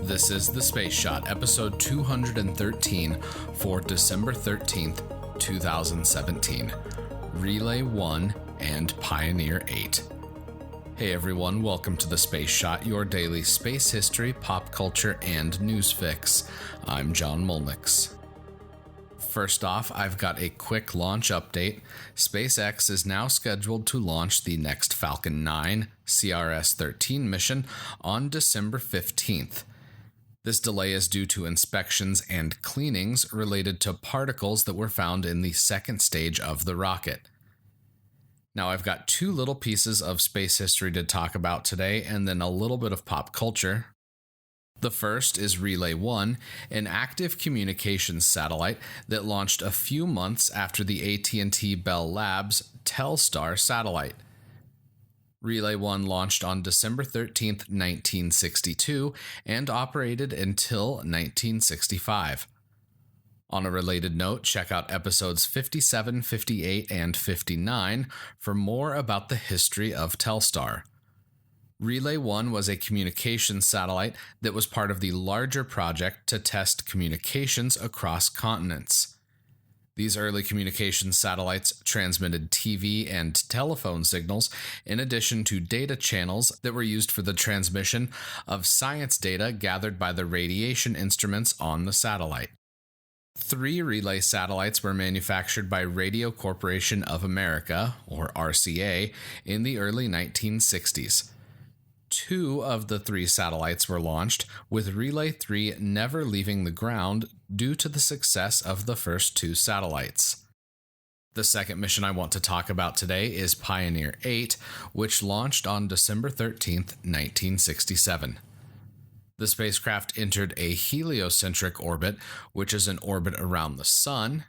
This is The Space Shot, episode 213 for December 13th, 2017. Relay 1 and Pioneer 8. Hey everyone, welcome to The Space Shot, your daily space history, pop culture, and news fix. I'm John Molnix. First off, I've got a quick launch update. SpaceX is now scheduled to launch the next Falcon 9 CRS-13 mission on December 15th. This delay is due to inspections and cleanings related to particles that were found in the second stage of the rocket. Now, I've got two little pieces of space history to talk about today, and then a little bit of pop culture. The first is Relay 1, an active communications satellite that launched a few months after the AT&T Bell Labs Telstar satellite. Relay 1 launched on December 13, 1962, and operated until 1965. On a related note, check out episodes 57, 58, and 59 for more about the history of Telstar. Relay 1 was a communications satellite that was part of the larger project to test communications across continents. These early communications satellites transmitted TV and telephone signals in addition to data channels that were used for the transmission of science data gathered by the radiation instruments on the satellite. 3 relay satellites were manufactured by Radio Corporation of America, or RCA, in the early 1960s. 2 of the 3 satellites were launched, with Relay 3 never leaving the ground due to the success of the first 2 satellites. The second mission I want to talk about today is Pioneer 8, which launched on December 13, 1967. The spacecraft entered a heliocentric orbit, which is an orbit around the Sun.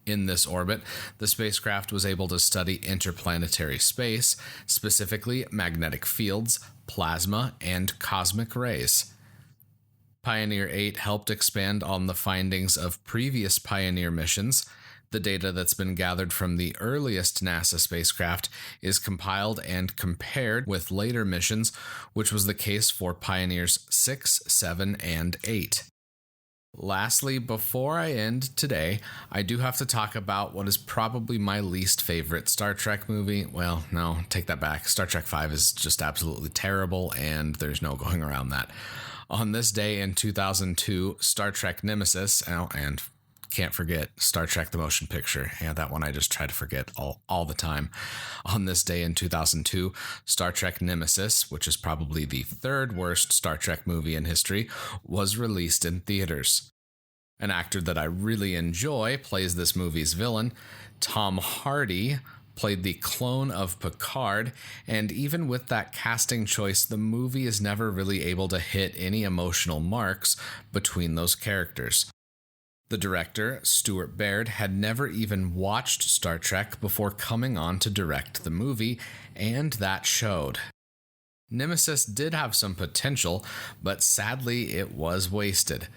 In this orbit, the spacecraft was able to study interplanetary space, specifically magnetic fields, plasma, and cosmic rays. Pioneer 8 helped expand on the findings of previous Pioneer missions. The data that's been gathered from the earliest NASA spacecraft is compiled and compared with later missions, which was the case for Pioneers 6, 7, and 8. Lastly, before I end today, I do have to talk about what is probably my least favorite Star Trek movie. Well, no, take that back. Star Trek V is just absolutely terrible, and there's no going around that. On this day in 2002, Star Trek Nemesis, and can't forget Star Trek the Motion Picture. Yeah, that one I just try to forget all the time. On this day in 2002, Star Trek Nemesis, which is probably the 3rd worst Star Trek movie in history, was released in theaters. An actor that I really enjoy plays this movie's villain. Tom Hardy played the clone of Picard, and even with that casting choice, the movie is never really able to hit any emotional marks between those characters. The director, Stuart Baird, had never even watched Star Trek before coming on to direct the movie, and that showed. Nemesis did have some potential, but sadly it was wasted,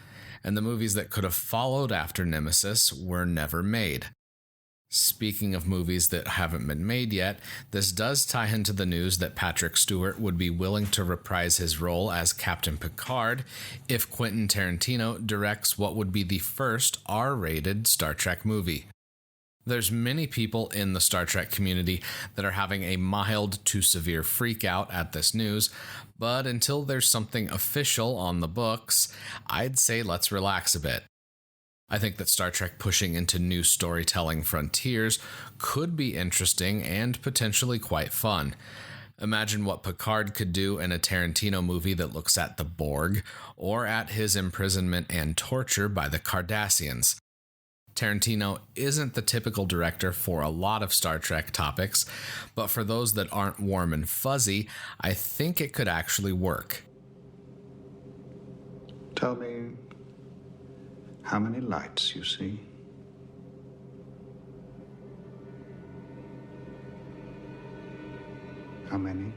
and the movies that could have followed after Nemesis were never made. Speaking of movies that haven't been made yet, this does tie into the news that Patrick Stewart would be willing to reprise his role as Captain Picard if Quentin Tarantino directs what would be the first R-rated Star Trek movie. There's many people in the Star Trek community that are having a mild to severe freak out at this news, but until there's something official on the books, I'd say let's relax a bit. I think that Star Trek pushing into new storytelling frontiers could be interesting and potentially quite fun. Imagine what Picard could do in a Tarantino movie that looks at the Borg, or at his imprisonment and torture by the Cardassians. Tarantino isn't the typical director for a lot of Star Trek topics, but for those that aren't warm and fuzzy, I think it could actually work. Tell me how many lights you see. How many?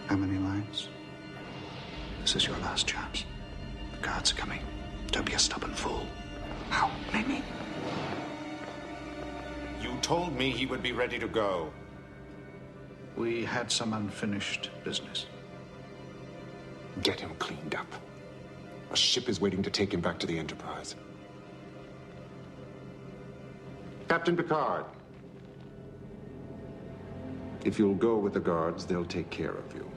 How many lights? This is your last chance. The guards are coming. Don't be a stubborn fool. How many? told me he would be ready to go. We had some unfinished business. Get him cleaned up. A ship is waiting to take him back to the Enterprise. Captain Picard. If you'll go with the guards, they'll take care of you.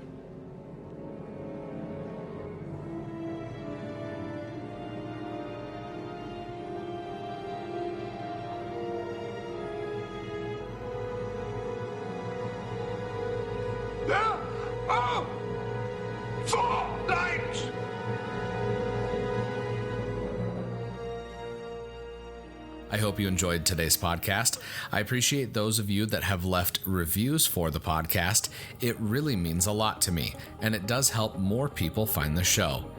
I hope you enjoyed today's podcast. I appreciate those of you that have left reviews for the podcast. It really means a lot to me, and it does help more people find the show.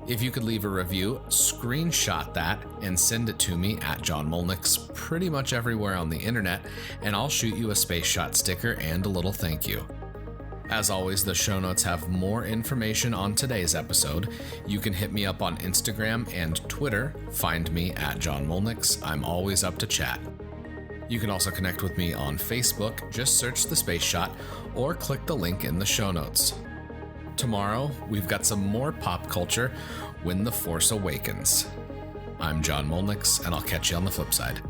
If you could leave a review, screenshot that and send it to me at John Molnick's pretty much everywhere on the internet, and I'll shoot you a Space Shot sticker and a little thank you. As always, the show notes have more information on today's episode. You can hit me up on Instagram and Twitter. Find me at John Molnick's. I'm always up to chat. You can also connect with me on Facebook. Just search The Space Shot or click the link in the show notes. Tomorrow, we've got some more pop culture when The Force Awakens. I'm John Molnick's, and I'll catch you on the flip side.